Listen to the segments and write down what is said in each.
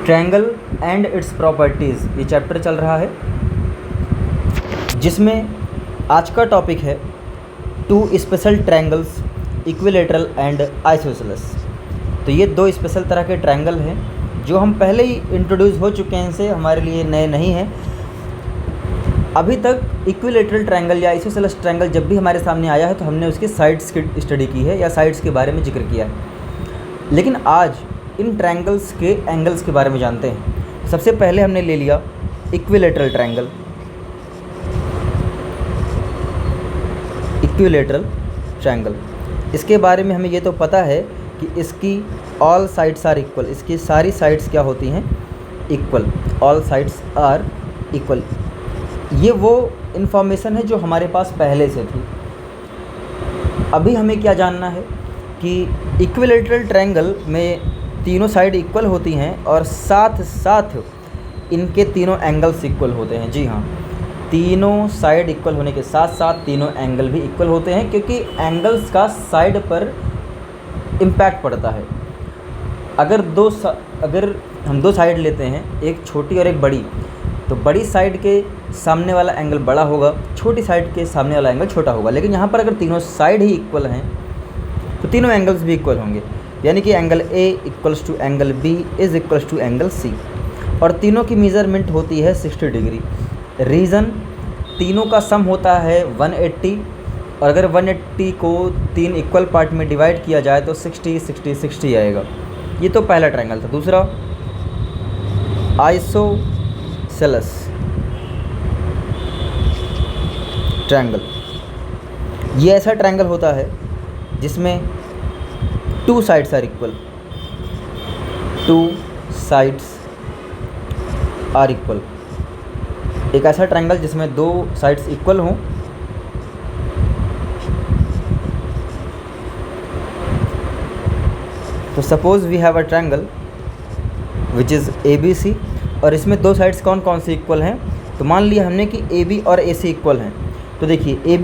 Triangle and its properties ये chapter चल रहा है, जिसमें आज का टॉपिक है two special triangles equilateral and isosceles. तो ये दो स्पेशल तरह के ट्रायंगल हैं जो हम पहले ही इंट्रोड्यूस हो चुके हैं, इनसे हमारे लिए नए नहीं हैं। अभी तक इक्विलेटरल ट्रायंगल या आइसोसेलेस ट्रायंगल जब भी हमारे सामने आया है तो हमने उसके साइड्स की स्टडी की है या साइड्स के बारे में जिक्र किया है। लेकिन आज इन ट्रायंगल्स के एंगल्स के बारे में जानते हैं। सबसे पहले हमने ले लिया इक्विलेटरल ट्रायंगल। इक्विलेटरल ट्रायंगल, इसके बारे में हमें ये तो पता है कि इसकी ऑल साइड्स आर इक्वल, इसकी सारी साइड्स क्या होती हैं, equal. All sides are equal, ये वो इन्फॉर्मेशन है जो हमारे पास पहले से थी। अभी हमें क्या जानना है कि इक्विलेटरल ट्रायंगल में तीनों साइड इक्वल होती हैं और साथ साथ इनके तीनों एंगल्स इक्वल होते हैं। जी हाँ, तीनों साइड इक्वल होने के साथ साथ तीनों एंगल भी इक्वल होते हैं, क्योंकि एंगल्स का साइड पर इम्पैक्ट पड़ता है। अगर हम दो साइड लेते हैं, एक छोटी और एक बड़ी, तो बड़ी साइड के सामने वाला एंगल बड़ा होगा, छोटी साइड के सामने वाला एंगल छोटा होगा। लेकिन यहाँ पर अगर तीनों साइड ही इक्वल हैं तो तीनों एंगल्स भी इक्वल होंगे, यानी कि angle A equals to angle B is equals to angle C. और तीनों की मेज़रमेंट होती है 60 डिग्री। रीज़न, तीनों का सम होता है 180, और अगर 180 को 3 इक्वल पार्ट में डिवाइड किया जाए तो 60 60 60 आएगा। ये तो पहला ट्रायंगल था। दूसरा आइसोसेलेस ट्रायंगल। ये ऐसा ट्रायंगल होता है जिसमें two sides are equal, two sides are equal. एक ऐसा ट्रायंगल जिसमें दो साइड्स इक्वल हों। तो suppose we have a triangle which is ABC, और इसमें दो साइड्स कौन कौन से इक्वल हैं। तो मान लिया हमने कि AB और AC इक्वल हैं। तो देखिए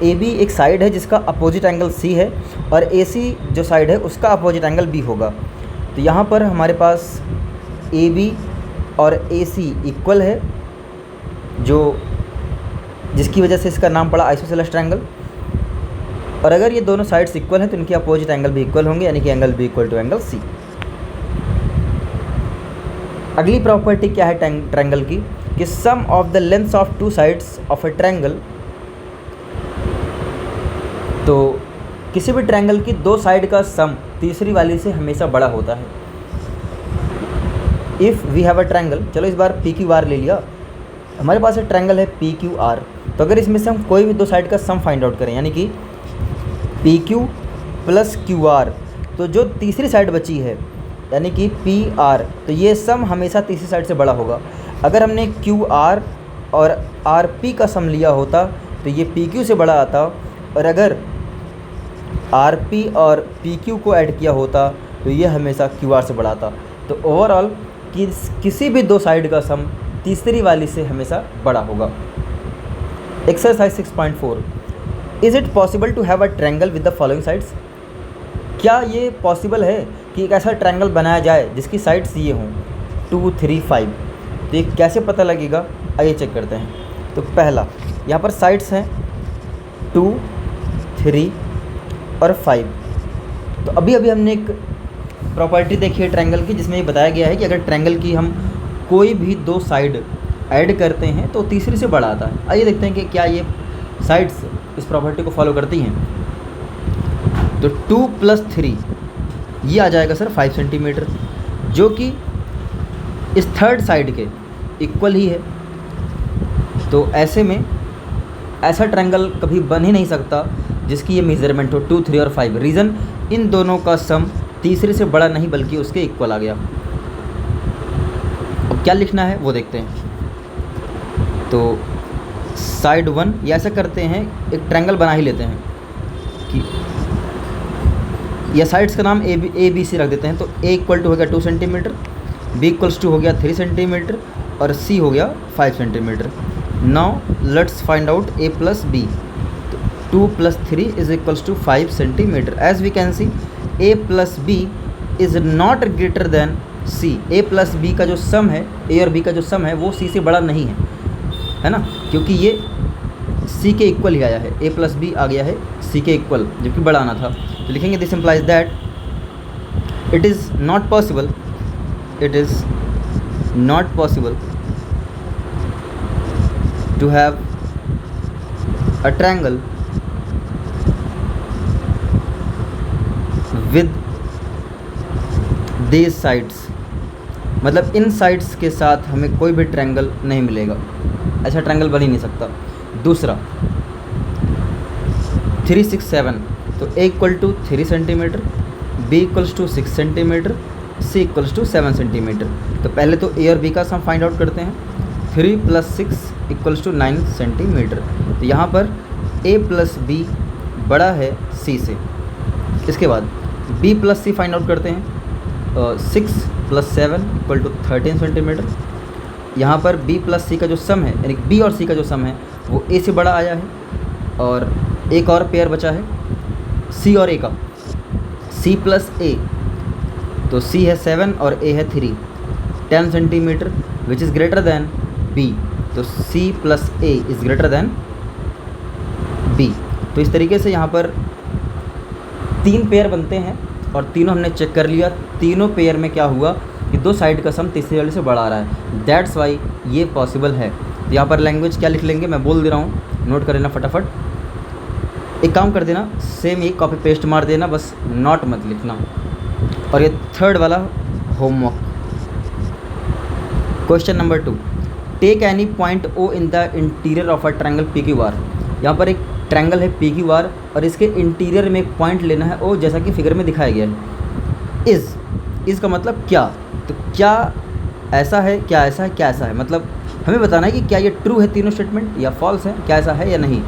AB एक साइड है जिसका अपोजिट एंगल C है, और AC जो साइड है उसका अपोजिट एंगल B होगा। तो यहाँ पर हमारे पास AB और AC इक्वल है, जिसकी वजह से इसका नाम पड़ा आइसोसेलेस ट्रायंगल। और अगर ये दोनों साइड्स इक्वल हैं तो इनके अपोजिट एंगल भी इक्वल होंगे, यानी कि angle B equal to angle C। अगली प्रॉपर्टी क्या है ट्रायंगल की, कि sum of the lengths of two sides of a triangle. तो किसी भी ट्रायंगल की दो साइड का सम तीसरी वाली से हमेशा बड़ा होता है। If we have a triangle, चलो इस बार PQR ले लिया, हमारे पास एक ट्रायंगल है PQR। तो अगर इसमें से हम कोई भी दो साइड का सम फाइंड आउट करें, यानी कि PQ प्लस QR, तो जो तीसरी साइड बची है यानी कि PR, तो ये सम हमेशा तीसरी साइड से बड़ा होगा। अगर हमने QR और RP का सम लिया होता तो ये PQ से बड़ा आता, और अगर RP और PQ को ऐड किया होता तो ये हमेशा QR से बड़ा आता। तो ओवरऑल किसी भी दो साइड का सम तीसरी वाली से हमेशा बड़ा होगा। Exercise 6.4, is it possible to have a triangle with the following sides. क्या ये पॉसिबल है कि एक ऐसा ट्रायंगल बनाया जाए जिसकी साइड्स ये हों 2 3 5। तो ये कैसे पता लगेगा, आइए चेक करते हैं। तो पहला, यहाँ पर साइड्स हैं 2 3 और 5। तो अभी हमने एक प्रॉपर्टी देखी है ट्रायंगल की, जिसमें ये बताया गया है कि अगर ट्रायंगल की हम कोई भी दो साइड ऐड करते हैं तो तीसरी से बड़ा आता है। आइए देखते हैं कि क्या ये साइड्स इस प्रॉपर्टी को फॉलो करती हैं। तो 2 + 3 ये आ जाएगा सर 5 सेंटीमीटर, जो कि इस थर्ड साइड के इक्वल ही है। तो ऐसे में ऐसा ट्रायंगल कभी बन ही नहीं सकता जिसकी ये मेज़रमेंट हो 2 3 और 5। रीज़न, इन दोनों का सम तीसरे से बड़ा नहीं बल्कि उसके इक्वल आ गया। अब क्या लिखना है वो देखते हैं। तो साइड 1, ये ऐसा करते हैं, एक ट्रायंगल बना ही लेते हैं कि या साइड्स का नाम ABC रख देते हैं। तो A इक्वल टू हो गया 2 सेंटीमीटर, B इक्वल्स टू हो गया 3 सेंटीमीटर, और C हो गया 5 centimetre. Now let's find out A plus B। तो 2 + 3 is equals to 5 centimetre. As we can see A plus B is not greater than C, A plus B का जो सम है, ए और बी का जो सम है वो सी से बड़ा नहीं है ना, क्योंकि ये सी के इक्वल ही आया है, ए प्लस बी आ गया है सी के इक्वल, जबकि बड़ा आना था। तो लिखेंगे this implies that it is not possible, it is not possible to have a triangle with these sides, मतलब इन साइड्स के साथ हमें कोई भी ट्रायंगल नहीं मिलेगा, ऐसा ट्रायंगल बन ही नहीं सकता। दूसरा 3, 6, 7, तो a equal to 3 centimetre, b equals to 6 centimetre, c equals to 7 centimetre. तो पहले तो ए और बी का सम फाइंड आउट करते हैं। 3 + 6 इक्वल्स टू 9 सेंटीमीटर। तो यहाँ पर ए प्लस बी बड़ा है सी से। इसके बाद बी प्लस सी फाइंड आउट करते हैं। 6 + 7 इक्वल टू 13 सेंटीमीटर। यहाँ पर बी प्लस सी का जो सम है, यानी बी और सी का जो सम है वो ए से बड़ा आया है। और एक और पेयर बचा है सी और ए का, सी प्लस ए, तो सी है 7 और ए है 3, 10 centimetre, which is greater than b. तो c plus a is greater than b. तो इस तरीके से यहाँ पर 3 पेयर बनते हैं और तीनों हमने चेक कर लिया। तीनों पेयर में क्या हुआ कि दो साइड का सम तीसरी वाले से बड़ा आ रहा है, दैट्स वाई ये पॉसिबल है। तो यहाँ पर लैंग्वेज क्या लिख लेंगे मैं बोल दे रहा हूँ, नोट कर लेना फटाफट। एक काम कर देना, सेम एक कॉपी पेस्ट मार देना, बस नॉट मत लिखना। और ये थर्ड वाला homework, question number 2, take any point O in the interior of a triangle P Q R. यहाँ पर एक ट्रायंगल है पी क्यू आर और इसके इंटीरियर में एक पॉइंट लेना है ओ, जैसा कि फिगर में दिखाया गया है। इज़ का मतलब क्या, तो क्या ऐसा है, क्या ऐसा है, क्या ऐसा है, मतलब हमें बताना है कि क्या ये ट्रू है तीनों स्टेटमेंट या फॉल्स है, क्या ऐसा है या नहीं।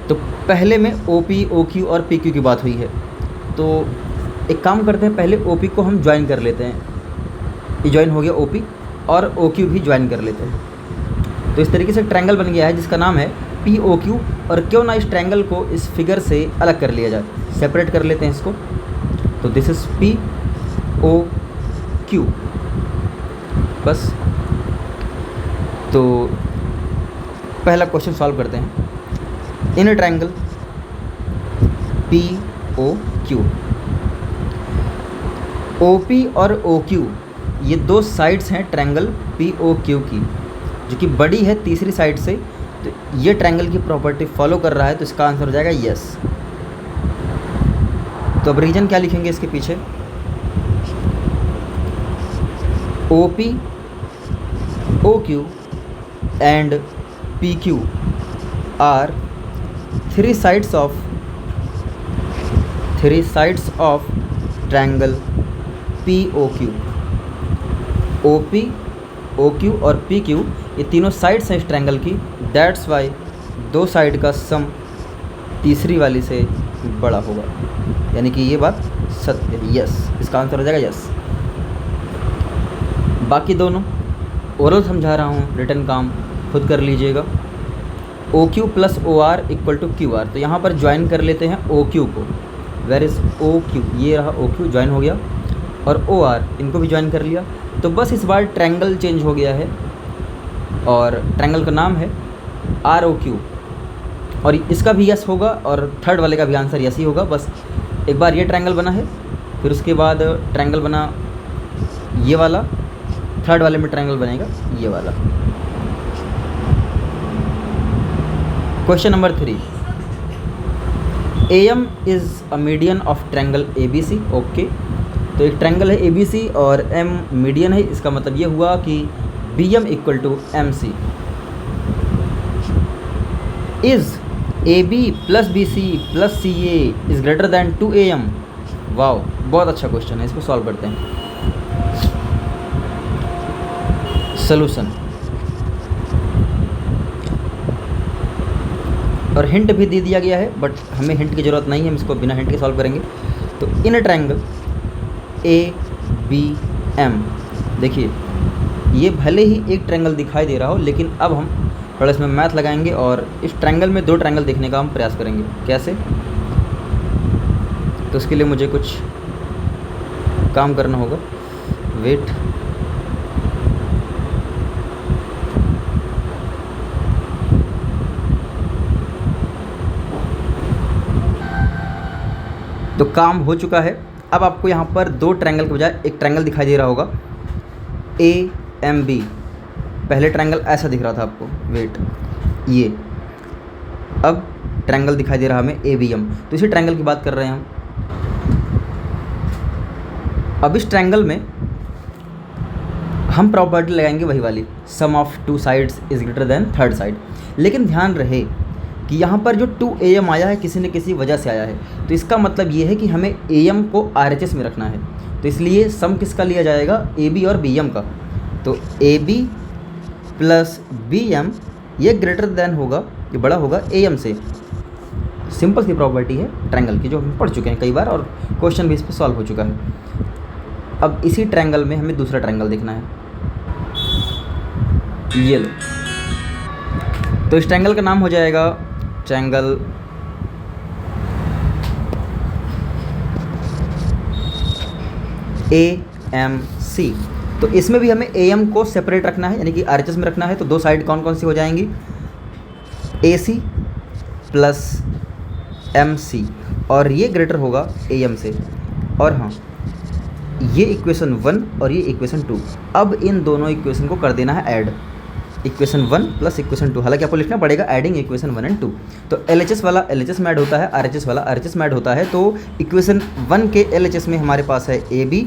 तो पहले में ओ पी, ओ क्यू और पी क्यू की बात हुई है, तो एक काम करते हैं, पहले ओ पी को हम ज्वाइन कर लेते हैं। ये ज्वाइन हो गया ओ पी, और ओ क्यू भी ज्वाइन कर लेते हैं। तो इस तरीके से ट्रायंगल बन गया है जिसका नाम है पी ओ क्यू। और क्यों ना इस ट्रायंगल को इस फिगर से अलग कर लिया जाए, सेपरेट कर लेते हैं इसको। तो this is P O Q, बस। तो पहला क्वेश्चन सॉल्व करते हैं। In a triangle P O Q, O P और ओ क्यू ये दो साइड्स हैं ट्रायंगल पी ओ क्यू की, जो कि बड़ी है तीसरी साइड से। तो ये ट्रायंगल की प्रॉपर्टी फॉलो कर रहा है, तो इसका आंसर हो जाएगा यस। तो अब रीजन क्या लिखेंगे इसके पीछे, O P O Q and P Q R three sides of triangle P O Q. O P, O Q और पी क्यू ये तीनों साइड्स हैं इस ट्रायंगल की, दैट्स वाई दो साइड का सम तीसरी वाली से बड़ा होगा, यानी कि ये बात सत्य है, यस। इसका आंसर हो जाएगा यस। बाकी दोनों ओरल समझा रहा हूँ, रिटन काम खुद कर लीजिएगा। O Q plus O R equal to Q R, तो यहाँ पर ज्वाइन कर लेते हैं ओ क्यू को। वेर इज़ ओ क्यू, ये रहा ओ क्यू, ज्वाइन हो गया, और ओ आर इनको भी ज्वाइन कर लिया। तो बस इस बार ट्रायंगल चेंज हो गया है और ट्रायंगल का नाम है आर ओ क्यू, और इसका भी यस होगा और थर्ड वाले का भी आंसर यस ही होगा। बस एक बार ये ट्रायंगल बना है, फिर उसके बाद ट्रायंगल बना ये वाला, थर्ड वाले में ट्रायंगल बनेगा ये वाला। Question number 3, AM is a median of triangle ABC। Okay, तो एक ट्रायंगल है ABC और M मीडियन है, इसका मतलब ये हुआ कि BM equal to MC। Is AB plus BC plus CA is greater than 2AM। Wow, बहुत अच्छा क्वेश्चन है, इसको सॉल्व करते हैं। सॉल्यूशन और हिंट भी दे दिया गया है, बट हमें हिंट की ज़रूरत नहीं है, हम इसको बिना हिंट के सॉल्व करेंगे। तो इन अ ट्रायंगल ABM, देखिए ये भले ही एक ट्रायंगल दिखाई दे रहा हो, लेकिन अब हम थोड़ा इसमें मैथ लगाएंगे और इस ट्रायंगल में दो ट्रायंगल देखने का हम प्रयास करेंगे। कैसे, तो उसके लिए मुझे कुछ काम करना होगा। वेट, तो काम हो चुका है। अब आपको यहाँ पर दो ट्रायंगल के बजाय एक ट्रायंगल दिखाई दे रहा होगा, AMB। पहले ट्रायंगल ऐसा दिख रहा था आपको, वेट ये, अब ट्रायंगल दिखाई दे रहा हमें ABM। तो इसी ट्रायंगल की बात कर रहे हैं हम। अब इस ट्रायंगल में हम प्रॉपर्टी लगाएंगे वही वाली, sum of two sides is greater than third side. लेकिन ध्यान रहे कि यहाँ पर जो 2AM आया है किसी न किसी वजह से आया है, तो इसका मतलब ये है कि हमें AM को RHS में रखना है। तो इसलिए सम किसका लिया जाएगा, AB और BM का। तो AB प्लस BM ये ग्रेटर देन होगा, ये बड़ा होगा AM से। सिंपल सी प्रॉपर्टी है ट्रायंगल की, जो हम पढ़ चुके हैं कई बार और क्वेश्चन भी इस पर सॉल्व हो चुका है। अब इसी ट्रायंगल में हमें दूसरा ट्रायंगल देखना है, ये लो। तो इस ट्रायंगल का नाम हो जाएगा ट्रायंगल AMC। तो इसमें भी हमें AM को सेपरेट रखना है, यानी कि RHS में रखना है। तो दो साइड कौन कौन सी हो जाएंगी, AC प्लस MC, और ये ग्रेटर होगा AM से। और हाँ, ये इक्वेशन 1 और ये इक्वेशन 2, अब इन दोनों इक्वेशन को कर देना है ऐड, इक्वेशन 1 प्लस इक्वेशन 2। हालांकि आपको लिखना पड़ेगा एडिंग इक्वेशन 1 एंड 2। तो LHS वाला LHS में ऐड होता है, RHS वाला RHS में ऐड होता है। तो इक्वेशन 1 के LHS में हमारे पास है AB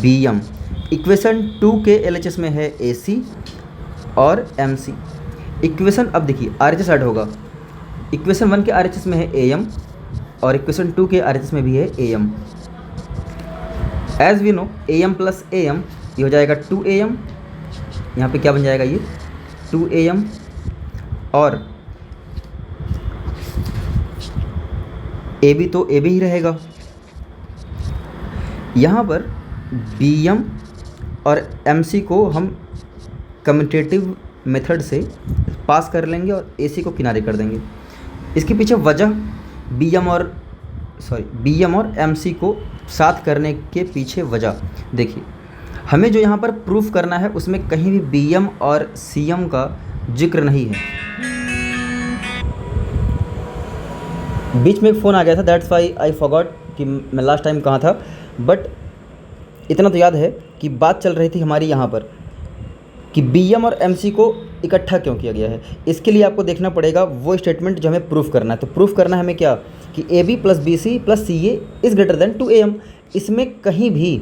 BM, इक्वेशन 2 के LHS में है AC और MC। इक्वेशन, अब देखिए RHS ऐड होगा, इक्वेशन 1 के RHS में है AM और इक्वेशन 2 के RHS में भी है AM। As we know AM plus AM ये हो जाएगा 2AM, यहाँ पे क्या बन जाएगा ये 2AM, और AB तो AB ही रहेगा। यहाँ पर BM और MC को हम कम्यूटेटिव मेथड से पास कर लेंगे और AC को किनारे कर देंगे। इसके पीछे वजह BM और MC को साथ करने के पीछे वजह देखिए, हमें जो यहाँ पर प्रूफ करना है उसमें कहीं भी BM और CM का जिक्र नहीं है। बीच में एक फ़ोन आ गया था, दैट्स वाई आई फॉरगॉट कि मैं लास्ट टाइम कहाँ था, बट इतना तो याद है कि बात चल रही थी हमारी यहाँ पर कि BM और MC को इकट्ठा क्यों किया गया है। इसके लिए आपको देखना पड़ेगा वो स्टेटमेंट जो हमें प्रूफ करना है। तो प्रूफ करना है हमें क्या, कि AB plus BC plus CA is greater than 2AM। इसमें कहीं भी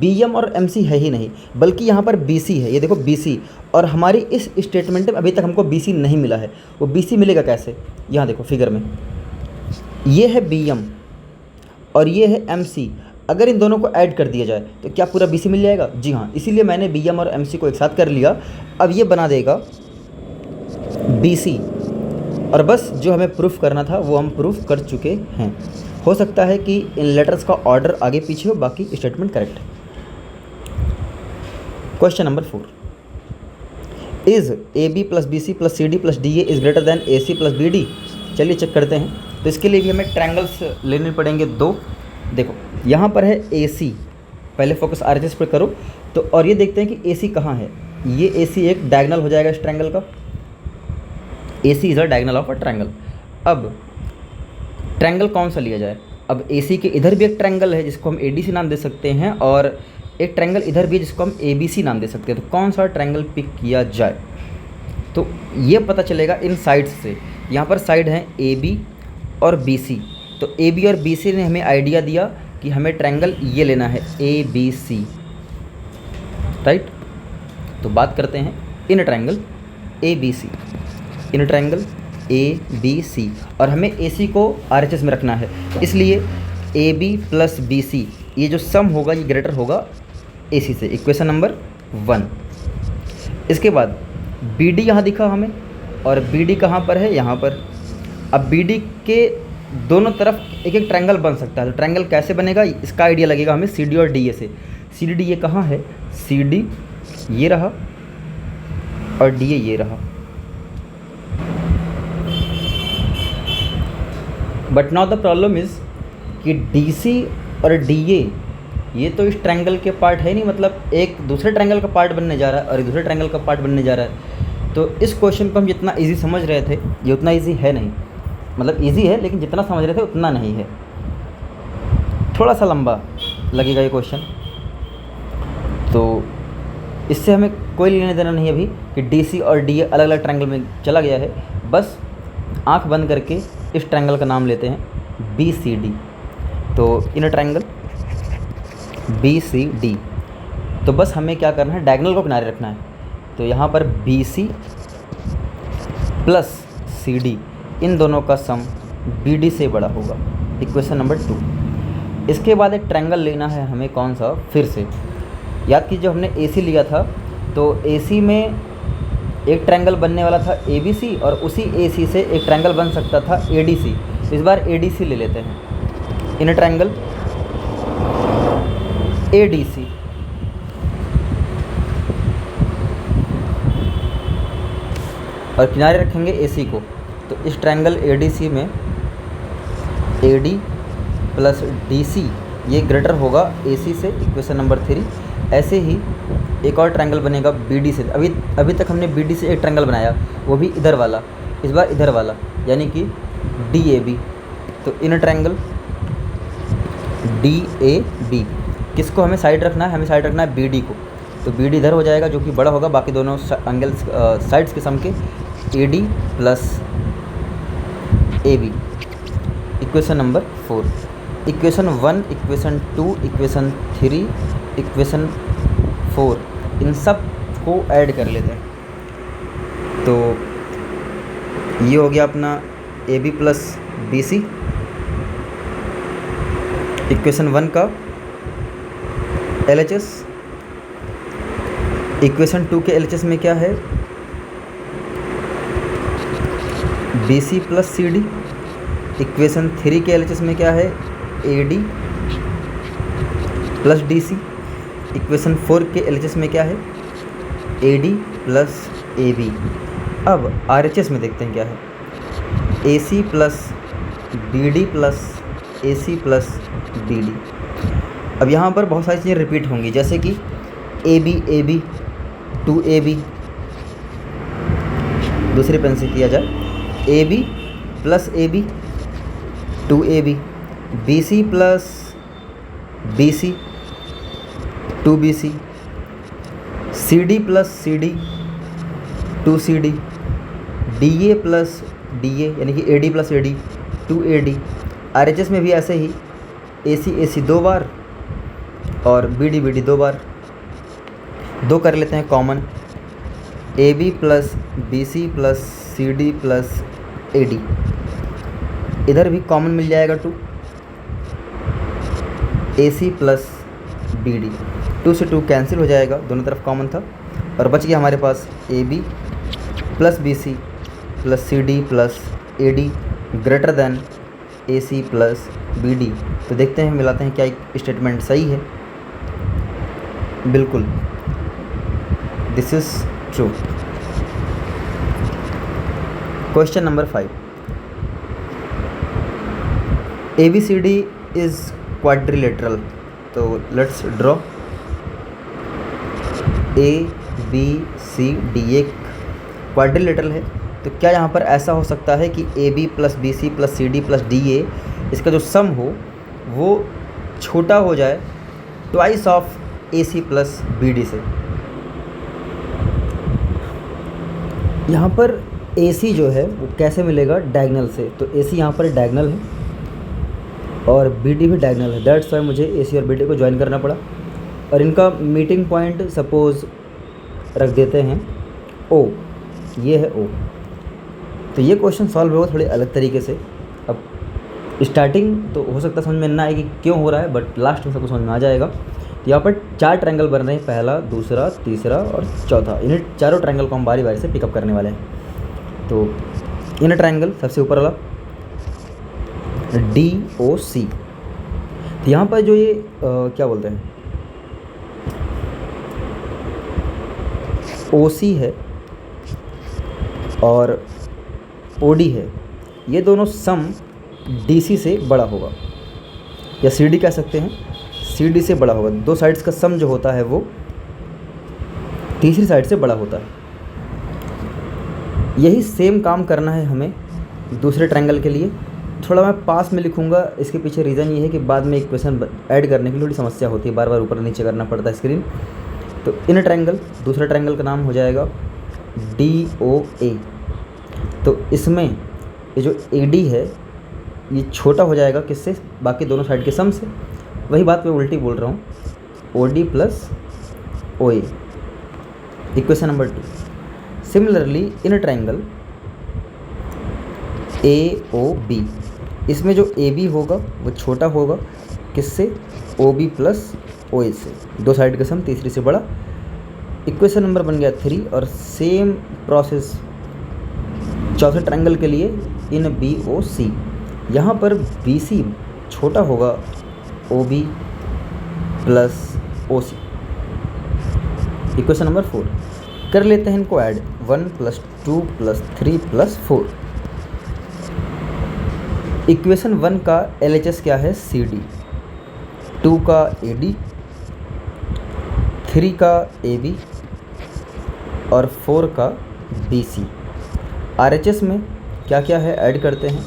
BM और MC है ही नहीं, बल्कि यहाँ पर BC है। ये देखो BC, और हमारी इस स्टेटमेंट में अभी तक हमको BC नहीं मिला है। वो BC मिलेगा कैसे, यहाँ देखो फिगर में, ये है BM और ये है MC। अगर इन दोनों को ऐड कर दिया जाए तो क्या पूरा BC मिल जाएगा, जी हाँ। इसीलिए मैंने BM और MC को एक साथ कर लिया। अब ये बना देगा BC, और बस जो हमें प्रूफ करना था वो हम प्रूफ कर चुके हैं। हो सकता है कि इन लेटर्स का ऑर्डर आगे पीछे हो, बाकी स्टेटमेंट करेक्ट है। Question number 4, is AB plus BC plus CD plus DA is greater than AC plus BD। चलिए चेक करते हैं। तो इसके लिए भी हमें ट्रायंगल्स लेने पड़ेंगे दो। देखो यहाँ पर है AC, पहले फोकस RHS पर करो। तो और ये देखते हैं कि AC कहाँ है। ये AC एक डायगोनल हो जाएगा इस ट्रायंगल का, AC is a diagonal of a triangle. अब ट्रायंगल कौन सा लिया जाए, अब AC के इधर भी एक ट्रायंगल है जिसको हम ADC नाम दे सकते हैं, और एक ट्रायंगल इधर भी है जिसको हम ABC नाम दे सकते हैं। तो कौन सा ट्रायंगल पिक किया जाए, तो ये पता चलेगा इन साइड्स से। यहाँ पर साइड हैं AB और BC। तो AB और BC ने हमें आइडिया दिया कि हमें ट्रायंगल ये लेना है ABC, राइट। तो बात करते हैं in triangle ABC, in triangle ABC, और हमें AC को RHS में रखना है। इसलिए AB प्लस BC ये जो सम होगा ये ग्रेटर होगा AC से, इक्वेशन नंबर 1। इसके बाद BD यहाँ दिखा हमें, और BD कहाँ पर है, यहाँ पर। अब BD के दोनों तरफ एक एक ट्रायंगल बन सकता है। तो ट्रायंगल कैसे बनेगा, इसका आइडिया लगेगा हमें CD और DA से। CD ये कहाँ है, CD ये रहा और DA ये रहा। But now the problem is कि DC और DA ये तो इस ट्रायंगल के पार्ट है नहीं, मतलब एक दूसरे ट्रायंगल का पार्ट बनने जा रहा है और एक दूसरे ट्रायंगल का पार्ट बनने जा रहा है। तो इस क्वेश्चन को हम जितना इजी समझ रहे थे ये उतना इजी है नहीं, मतलब इजी है लेकिन जितना समझ रहे थे उतना नहीं है, थोड़ा सा लंबा लगेगा ये क्वेश्चन। तो इससे हमें कोई लेने देना नहीं अभी कि DC और DA अलग अलग ट्रायंगल में चला गया है। बस आंख बंद करके इस ट्रायंगल का नाम लेते हैं BCD। तो इन ट्रायंगल BCD, तो बस हमें क्या करना है, डायगोनल को किनारे रखना है। तो यहाँ पर BC प्लस CD इन दोनों का सम BD से बड़ा होगा, इक्वेशन नंबर 2। इसके बाद एक ट्रायंगल लेना है हमें, कौन सा, फिर से याद कीजिए हमने AC लिया था, तो AC में एक ट्रायंगल बनने वाला था ABC और उसी AC से एक ट्रायंगल बन सकता था ADC। तो इस बार ADC ले लेते हैं, इन ट्रायंगल ADC। और किनारे रखेंगे AC को। तो इस ट्रायंगल ADC में AD प्लस DC ये ग्रेटर होगा AC से, इक्वेशन नंबर 3। ऐसे ही एक और ट्रायंगल बनेगा BD से। अभी तक हमने BD से एक ट्रायंगल बनाया, वो भी इधर वाला, इस बार इधर वाला, यानी कि DAB। तो इन ट्रायंगल DAB किसको हमें साइड रखना है, हमें साइड रखना है BD को। तो BD इधर हो जाएगा जो कि बड़ा होगा बाकी दोनों एंगल्स साइड्स के सम के, AD plus AB, equation number 4। Equation 1, equation 2, equation 3, equation 4 इन सब को ऐड कर लेते हैं। तो ये हो गया अपना AB प्लस BC, इक्वेशन 1 का LHS। इक्वेशन 2 के LHS में क्या है, BC प्लस CD। इक्वेशन 3 के LHS में क्या है, AD प्लस DC। इक्वेशन 4 के LHS में क्या है, AD प्लस AB। अब RHS में देखते हैं क्या है, AC plus BD plus AC plus BD। अब यहाँ पर बहुत सारी चीज़ें रिपीट होंगी, जैसे कि AB 2AB, दूसरे पेन से किया जाए, AB plus AB 2AB, BC plus BC 2BC, CD plus CD 2CD, DA plus DA यानी कि AD plus AD 2AD। RHS में भी ऐसे ही AC 2 बार और BD 2 बार। 2 कर लेते हैं common, AB plus BC plus CD plus AD, इधर भी कॉमन मिल जाएगा 2, AC प्लस BD। 2 से 2 कैंसिल हो जाएगा, दोनों तरफ कॉमन था, और बच गया हमारे पास AB plus BC plus CD plus AD greater than AC plus BD। तो देखते हैं, मिलाते हैं क्या स्टेटमेंट सही है। बिल्कुल, this is true. Question number 5, ABCD is quadrilateral. तो लेट्स ड्रॉ ABCD एक क्वाड्रिलेटरल है। तो क्या यहाँ पर ऐसा हो सकता है कि AB plus BC plus CD plus DA इसका जो सम हो वो छोटा हो जाए twice of AC plus BD से। यहाँ पर AC जो है वो कैसे मिलेगा, डायगोनल से। तो AC यहाँ पर डायगोनल है और BD भी डायगोनल है, दैट्स वाई मुझे AC और BD को ज्वाइन करना पड़ा। और इनका मीटिंग पॉइंट सपोज़ रख देते हैं O, ये है O। तो ये क्वेश्चन सॉल्व होगा थोड़े अलग तरीके से। अब स्टार्टिंग तो हो सकता है समझ में ना आए कि क्यों हो रहा है, बट लास्ट में सबको समझ में आ जाएगा। तो यहाँ पर 4 ट्रायंगल बन रहे हैं, पहला, दूसरा, तीसरा और चौथा। इन्हें चारों ट्रायंगल को हम बारी बारी से पिकअप करने वाले हैं। तो इन ट्रायंगल सबसे ऊपर वाला DOC। तो यहाँ पर जो ये क्या बोलते हैं, OC है और OD है, ये दोनों सम DC से बड़ा होगा। या सी डी कह सकते हैं, सी डी से बड़ा होगा। दो साइड्स का सम जो होता है वो तीसरी साइड से बड़ा होता है। यही सेम काम करना है हमें दूसरे ट्रायंगल के लिए। थोड़ा मैं पास में लिखूंगा, इसके पीछे रीज़न ये है कि बाद में इक्वेशन ऐड करने की थोड़ी समस्या होती है, बार बार ऊपर नीचे करना पड़ता है स्क्रीन। तो इन ट्रायंगल, दूसरा ट्रायंगल का नाम हो जाएगा DOA। तो इसमें ये जो AD है ये छोटा हो जाएगा किससे, बाकी दोनों साइड के सम से। वही बात मैं उल्टी बोल रहा हूँ, OD plus OA, equation number 2। Similarly in triangle AOB, इसमें जो AB होगा वो छोटा होगा किससे, OB प्लस OA से, दो साइड का सम तीसरी से बड़ा। इक्वेशन नंबर बन गया 3। और सेम प्रोसेस चौथे ट्रायंगल के लिए इन BOC, यहाँ पर BC छोटा होगा OB plus OC। Equation number 4 कर लेते हैं इनको ऐड, 1 + 2 + 3 + 4। इक्वेशन 1 का LHS क्या है, CD, 2 का AD, 3 का AB और 4 का BC। RHS में क्या क्या है ऐड करते हैं,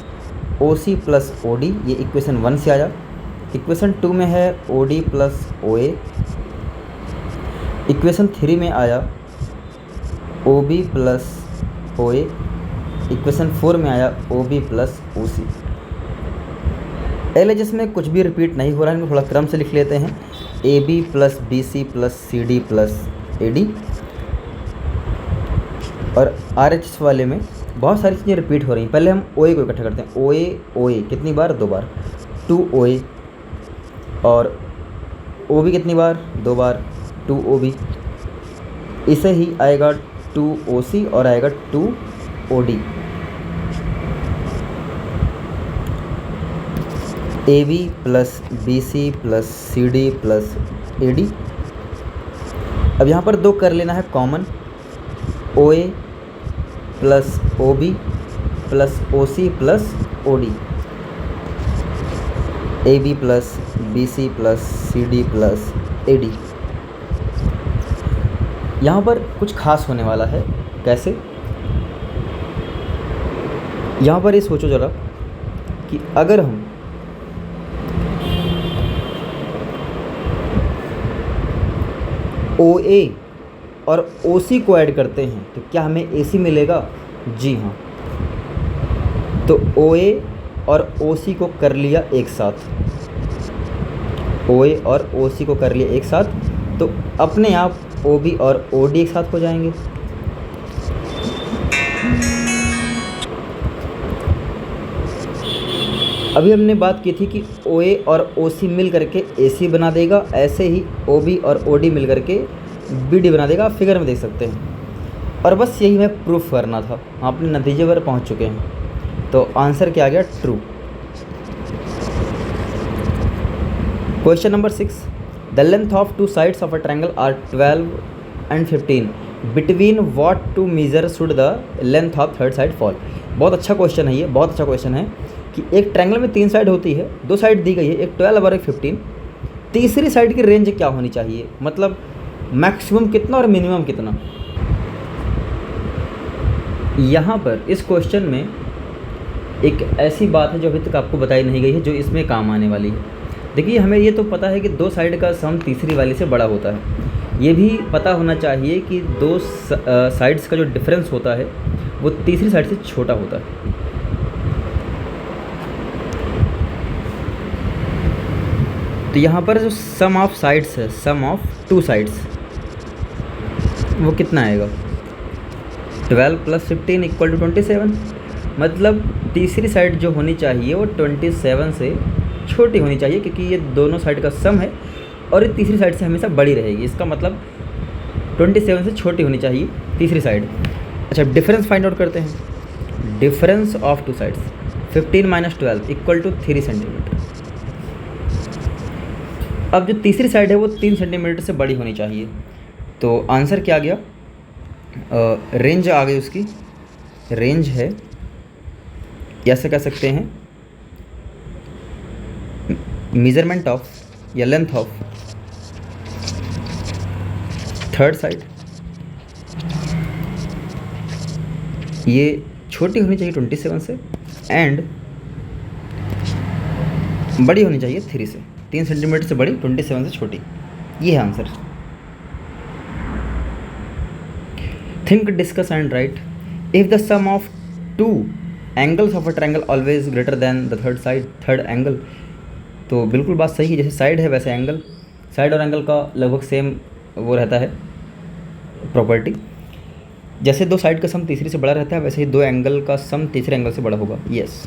OC प्लस OD, ये इक्वेशन 1 से आया। इक्वेशन 2 में है OD प्लस OA। इक्वेशन 3 में आया OB प्लस OA। इक्वेशन 4 में आया OB प्लस OC। LHS में कुछ भी रिपीट नहीं हो रहा है, इनको थोड़ा क्रम से लिख लेते हैं, AB plus BC plus CD plus AD। और RHS वाले में बहुत सारी चीज़ें रिपीट हो रही हैं। पहले हम OA को इकट्ठा करते हैं, OA कितनी बार, 2 बार, 2 OA। और OB कितनी बार, 2 बार, 2 OB। इसे ही आएगा 2 OC और आएगा 2 OD। AB plus BC plus CD plus AD। अब यहाँ पर 2 कर लेना है common, OA plus OB plus OC plus OD, AB plus BC plus CD plus AD। यहाँ पर कुछ खास होने वाला है, कैसे, यहाँ पर ये सोचो ज़रा कि अगर हम OA और OC को ऐड करते हैं तो क्या हमें AC मिलेगा, जी हाँ। तो OA और OC को कर लिया एक साथ, OA और OC को कर लिया एक साथ, तो अपने आप OB और OD एक साथ हो जाएंगे। अभी हमने बात की थी कि OA और OC मिल करके AC बना देगा, ऐसे ही OB और OD मिल करके BD बना देगा, आप फिगर में देख सकते हैं। और बस यही हमें प्रूफ करना था, हम अपने नतीजे पर पहुंच चुके हैं। तो आंसर क्या आ गया, true. Question number 6, the length of 2 साइड्स of a triangle are 12 and 15, between what two measure should the length of third side fall. बहुत अच्छा क्वेश्चन है ये, बहुत अच्छा क्वेश्चन है कि एक ट्रायंगल में 3 साइड होती है, 2 साइड दी गई है, एक 12 और एक 15। तीसरी साइड की रेंज क्या होनी चाहिए, मतलब मैक्सिमम कितना और मिनिमम कितना। यहाँ पर इस क्वेश्चन में एक ऐसी बात है जो अभी तक आपको बताई नहीं गई है, जो इसमें काम आने वाली है। देखिए, हमें ये तो पता है कि 2 साइड का सम तीसरी वाली से बड़ा होता है। ये भी पता होना चाहिए कि 2 साइड्स का जो डिफरेंस होता है वो तीसरी साइड से छोटा होता है। तो यहाँ पर जो सम ऑफ साइड्स है, सम ऑफ 2 साइड्स, वो कितना आएगा, 12 + 15 = 27। मतलब तीसरी साइड जो होनी चाहिए वो 27 से छोटी होनी चाहिए, क्योंकि ये दोनों साइड का सम है और ये तीसरी साइड से हमेशा बड़ी रहेगी। इसका मतलब 27 से छोटी होनी चाहिए तीसरी साइड। अच्छा, डिफरेंस फाइंड आउट करते हैं। Difference of 2 sides, 15 - 12 = 3 centimetre. अब जो तीसरी साइड है वो 3 सेंटीमीटर से बड़ी होनी चाहिए। तो आंसर क्या आ गया, रेंज आ गई उसकी, रेंज है, ऐसे कह सकते हैं मेजरमेंट ऑफ या लेंथ ऑफ थर्ड साइड, ये छोटी होनी चाहिए 27 से एंड बड़ी होनी चाहिए 3 से, 3 सेंटीमीटर से बड़ी, 27 से छोटी। ये है answer. Think, discuss and write. If the sum of 2 angles of a triangle always greater than the third side, third angle, तो बिल्कुल बात सही है। जैसे साइड है वैसे एंगल, साइड और एंगल का लगभग सेम वो रहता है प्रॉपर्टी। जैसे 2 साइड का सम तीसरी से बड़ा रहता है वैसे ही 2 एंगल का सम तीसरे एंगल से बड़ा होगा। यस।